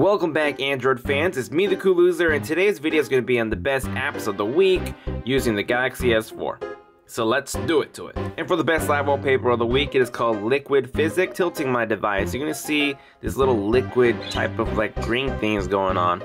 Welcome back, Android fans. It's me, the Cool Loser, and today's video is going to be on the best apps of the week using the Galaxy S4. So let's do it to it. And for the best live wallpaper of the week, it is called Liquid Physics. Tilting my device, you're going to see this little liquid type of like green things going on.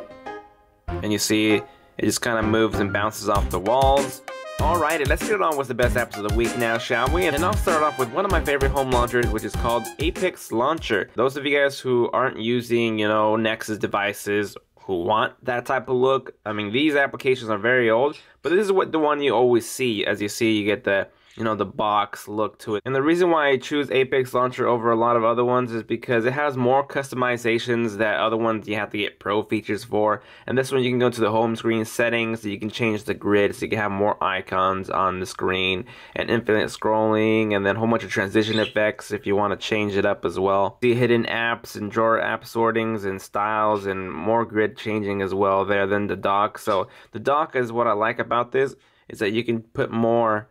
And you see it just kind of moves and bounces off the walls. Alrighty, let's get on with the best apps of the week now, shall we? And I'll start off with one of my favorite home launchers, which is called Repix Launcher. Those of you guys who aren't using, Nexus devices, who want that type of look, I mean, these applications are very old, but this is the one you always see. As you see, you get the the box look to it. And the reason why I choose Repix Launcher over a lot of other ones is because it has more customizations that other ones you have to get pro features for. And this one you can go to the home screen settings, so you can change the grid so you can have more icons on the screen, and infinite scrolling, and then a whole bunch of transition effects if you want to change it up as well. See hidden apps and drawer app sortings and styles and more grid changing as well there than the dock. So the dock is what I like about this, is that you can put more.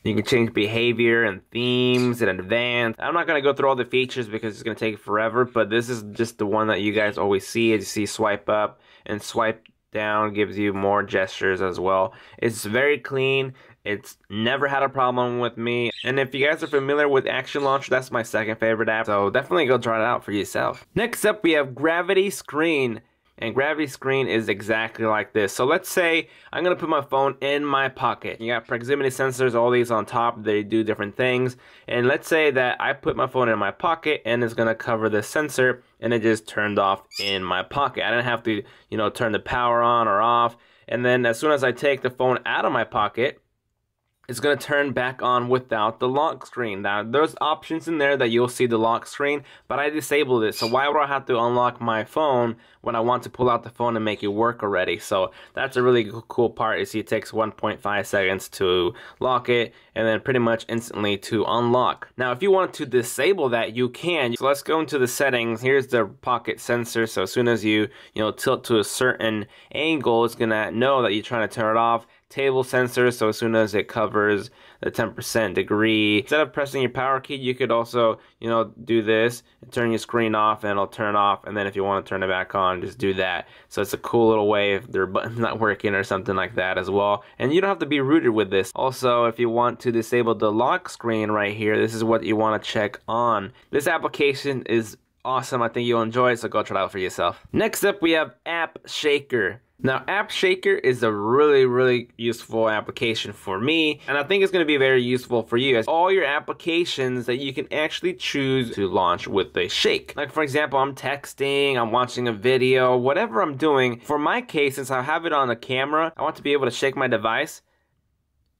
You can change behavior and themes and advanced. I'm not going to go through all the features because it's going to take forever, but this is just the one that you guys always see. As you see, swipe up and swipe down gives you more gestures as well. It's very clean. It's never had a problem with me. And if you guys are familiar with Action Launcher, that's my second favorite app, so definitely go try it out for yourself. Next up, we have Gravity Screen. And Gravity Screen is exactly like this. So let's say I'm going to put my phone in my pocket. You got proximity sensors, all these on top. They do different things. And let's say that I put my phone in my pocket and it's going to cover the sensor, and it just turned off in my pocket. I didn't have to, turn the power on or off. And then as soon as I take the phone out of my pocket, it's going to turn back on without the lock screen. Now, there's options in there that you'll see the lock screen, but I disabled it. So why would I have to unlock my phone when I want to pull out the phone and make it work already? So that's a really cool part. You see it takes 1.5 seconds to lock it, and then pretty much instantly to unlock. Now, if you want to disable that, you can. So let's go into the settings. Here's the pocket sensor. So as soon as you, tilt to a certain angle, it's going to know that you're trying to turn it off. Table sensor, so as soon as it covers the 10% degree, instead of pressing your power key, you could also do this and turn your screen off, and it'll turn off. And then if you want to turn it back on, just do that. So it's a cool little way if their button's not working or something like that as well. And you don't have to be rooted with this. Also, if you want to disable the lock screen right here, this is what you want to check on. This application is awesome. I think you'll enjoy it, so go try it out for yourself. Next up, we have AppShaker. Now, AppShaker is a really useful application for me, and I think it's going to be very useful for you, as all your applications that you can actually choose to launch with a shake. Like, for example, I'm texting, I'm watching a video, whatever I'm doing. For my case, since I have it on a camera, I want to be able to shake my device,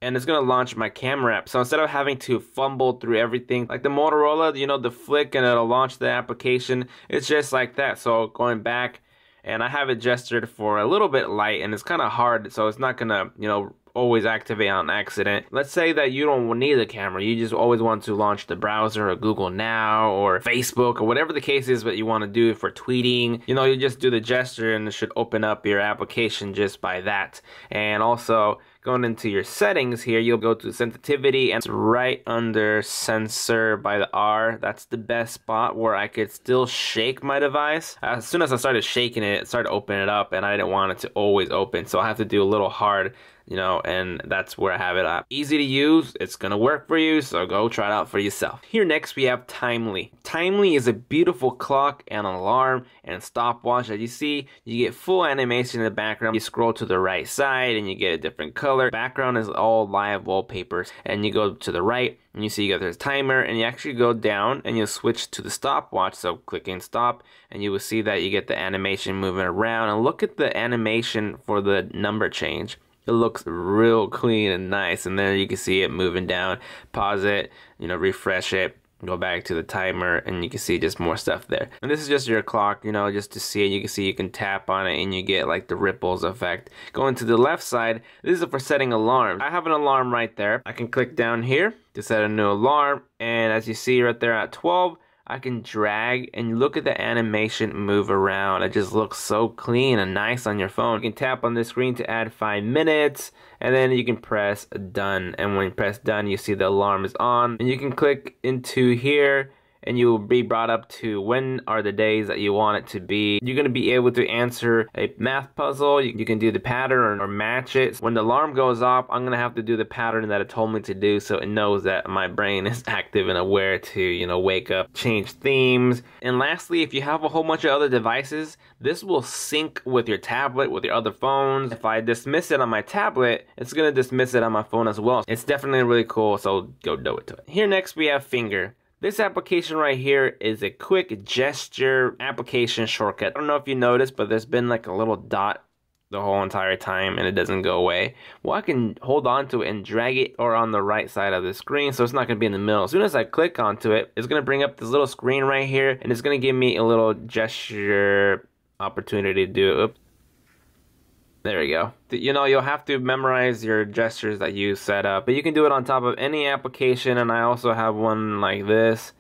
and it's going to launch my camera app. So instead of having to fumble through everything, like the Motorola, the flick and it'll launch the application, it's just like that. So going back, and I have it gestured for a little bit light, and it's kind of hard, so it's not gonna, always activate on accident. Let's say that you don't need a camera, you just always want to launch the browser or Google Now or Facebook or whatever the case is that you want to do for tweeting. You just do the gesture and it should open up your application just by that. And also, going into your settings here, you'll go to sensitivity, and it's right under sensor by the R. That's the best spot where I could still shake my device. As soon as I started shaking it, it started opening it up, and I didn't want it to always open, so I have to do a little hard, and that's where I have it at. Easy to use, it's gonna work for you, so go try it out for yourself. Here next we have Timely. Timely is a beautiful clock and alarm and stopwatch. As you see, you get full animation in the background. You scroll to the right side and you get a different color. Background is all live wallpapers, and you go to the right and you see you got this timer, and you actually go down and you'll switch to the stopwatch. So clicking stop, and you will see that you get the animation moving around, and look at the animation for the number change. It looks real clean and nice, and then you can see it moving down. Pause it, refresh it, go back to the timer, and you can see just more stuff there. And this is just your clock, just to see it. You can see you can tap on it and you get like the ripples effect. Going to the left side, this is for setting alarms. I have an alarm right there. I can click down here to set a new alarm, and as you see right there at 12, I can drag and look at the animation move around. It just looks so clean and nice on your phone. You can tap on the screen to add 5 minutes, and then you can press done. And when you press done, you see the alarm is on. And you can click into here and you'll be brought up to when are the days that you want it to be. You're going to be able to answer a math puzzle. You can do the pattern or match it. When the alarm goes off, I'm going to have to do the pattern that it told me to do, so it knows that my brain is active and aware to, you know, wake up, change themes. And lastly, if you have a whole bunch of other devices, this will sync with your tablet, with your other phones. If I dismiss it on my tablet, it's going to dismiss it on my phone as well. It's definitely really cool, so go do it to it. Here next we have Finger. This application right here is a quick gesture application shortcut. I don't know if you noticed, but there's been like a little dot the whole entire time and it doesn't go away. Well, I can hold on to it and drag it or on the right side of the screen, so it's not going to be in the middle. As soon as I click onto it, it's going to bring up this little screen right here, and it's going to give me a little gesture opportunity to do it. Oops. There we go. You know, you'll have to memorize your gestures that you set up, but you can do it on top of any application, and I also have one like this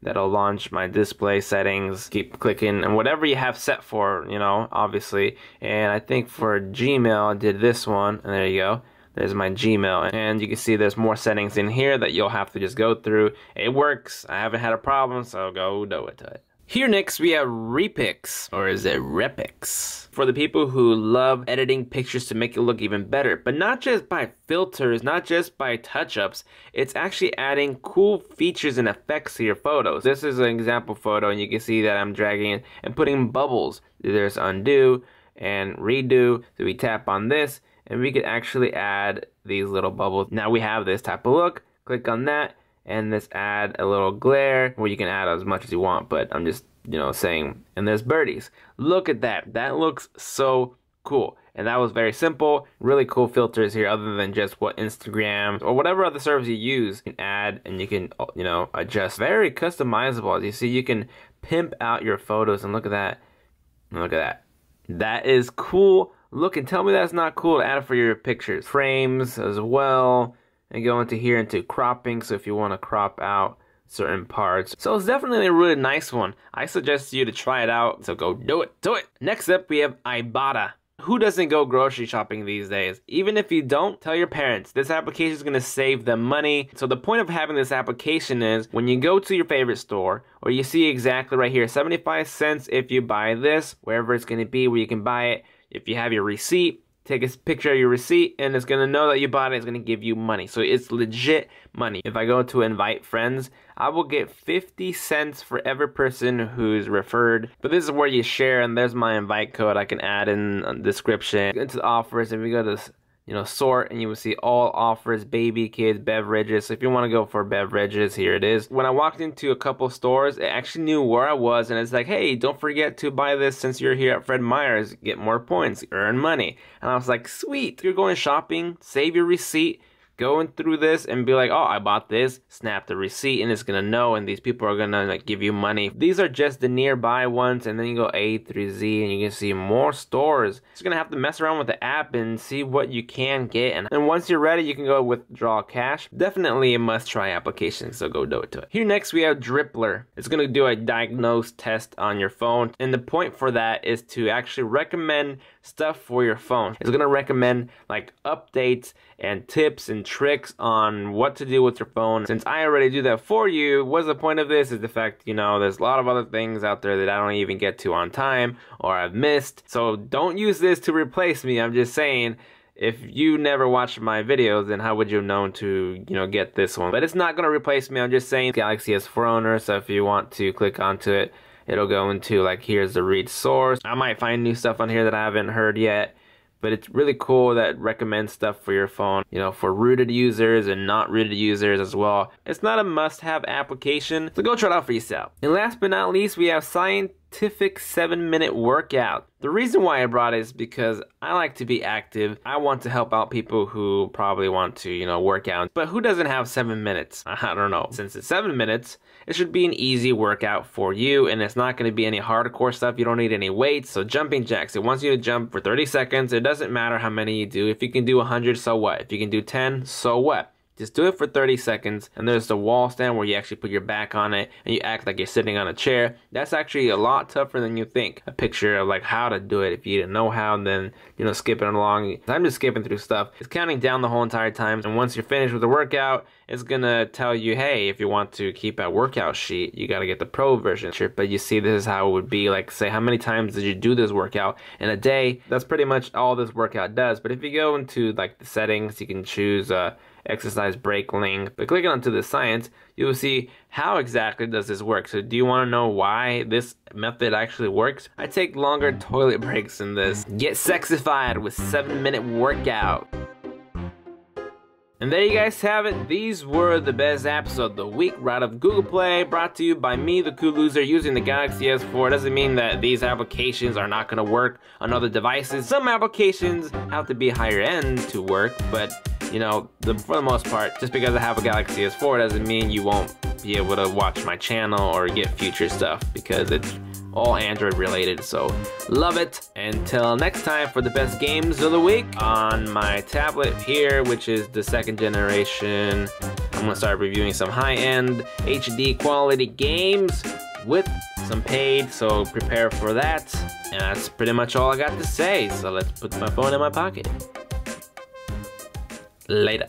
that'll launch my display settings. Keep clicking, and whatever you have set for, you know, obviously. And I think for Gmail, I did this one, and there you go. There's my Gmail, and you can see there's more settings in here that you'll have to just go through. It works. I haven't had a problem, so go do it to it. Here next we have Repix, or is it Repix? For the people who love editing pictures to make it look even better, but not just by filters, not just by touch-ups, it's actually adding cool features and effects to your photos. This is an example photo, and you can see that I'm dragging it and putting bubbles. There's undo and redo, so we tap on this, and we could actually add these little bubbles. Now we have this type of look, click on that, and let's add a little glare, where you can add as much as you want, but I'm just, you know, saying. And there's birdies. Look at that. That looks so cool. And that was very simple. Really cool filters here, other than just what Instagram or whatever other service you use can add, and you can, you know, adjust. Very customizable. As you see, you can pimp out your photos, and look at that. Look at that. That is cool. Look, and tell me that's not cool to add for your pictures. Frames as well. And go into here into cropping, so if you want to crop out certain parts. So it's definitely a really nice one. I suggest you to try it out, so go do it. Next up we have Ibotta. Who doesn't go grocery shopping these days? Even if you don't, tell your parents. This application is going to save them money. So the point of having this application is when you go to your favorite store, or you see exactly right here, 75 cents if you buy this, wherever it's going to be where you can buy it. If you have your receipt, take a picture of your receipt, and it's going to know that you bought it. It's going to give you money. So it's legit money. If I go to invite friends, I will get 50 cents for every person who's referred. But this is where you share, and there's my invite code I can add in the description. Into the offers, if we go to, you know, sort, and you will see all offers, baby, kids, beverages. So if you want to go for beverages, here it is. When I walked into a couple stores, it actually knew where I was, and it's like, hey, don't forget to buy this since you're here at Fred Meyer's. Get more points, earn money. And I was like, sweet. If you're going shopping, save your receipt, going through this and be like, oh, I bought this, snap the receipt, and it's gonna know, and these people are gonna like give you money. These are just the nearby ones, and then you go A through Z, and you can see more stores. You're gonna have to mess around with the app and see what you can get, and once you're ready, you can go withdraw cash. Definitely a must-try application, so go do it to it. Here next we have Drippler. It's gonna do a diagnose test on your phone, and the point for that is to actually recommend stuff for your phone. It's gonna recommend like updates and tips and tricks on what to do with your phone. Since I already do that for you, what's the point of this is the fact, you know, there's a lot of other things out there that I don't even get to on time or I've missed. So don't use this to replace me. I'm just saying, if you never watched my videos, then how would you have known to, you know, get this one? But it's not gonna replace me. I'm just saying Galaxy S4 owner, so if you want to click onto it, it'll go into like, here's the read source. I might find new stuff on here that I haven't heard yet, but it's really cool that it recommends stuff for your phone, you know, for rooted users and not rooted users as well. It's not a must-have application, so go try it out for yourself. And last but not least, we have scientific 7-minute workout. The reason why I brought it is because I like to be active. I want to help out people who probably want to, you know, work out. But who doesn't have 7 minutes? I don't know. Since it's 7 minutes, it should be an easy workout for you, and it's not going to be any hardcore stuff. You don't need any weights. So jumping jacks, it wants you to jump for 30 seconds. It doesn't matter how many you do. If you can do 100, so what? If you can do 10, so what? Just do it for 30 seconds, and there's the wall stand where you actually put your back on it and you act like you're sitting on a chair. That's actually a lot tougher than you think. A picture of like how to do it. If you didn't know how, then skipping along. I'm just skipping through stuff. It's counting down the whole entire time, and once you're finished with the workout, it's gonna tell you, hey, if you want to keep a workout sheet, you gotta get the pro version. But you see, this is how it would be. Like, say, how many times did you do this workout in a day? That's pretty much all this workout does. But if you go into like the settings, you can choose exercise break length. But clicking onto the science, you will see how exactly does this work. So do you want to know why this method actually works? I take longer toilet breaks than this. Get sexified with 7-minute workout. And there you guys have it. These were the best apps of the week right of Google Play, brought to you by me, the cool loser, using the Galaxy S4. It doesn't mean that these applications are not going to work on other devices. Some applications have to be higher end to work, but for the most part, just because I have a Galaxy S4 doesn't mean you won't be able to watch my channel or get future stuff, because it's all Android related. So love it. Until next time, for the best games of the week on my tablet here, which is the 2nd generation, I'm gonna start reviewing some high-end HD quality games with some paid, so prepare for that. And that's pretty much all I got to say, so let's put my phone in my pocket. Later.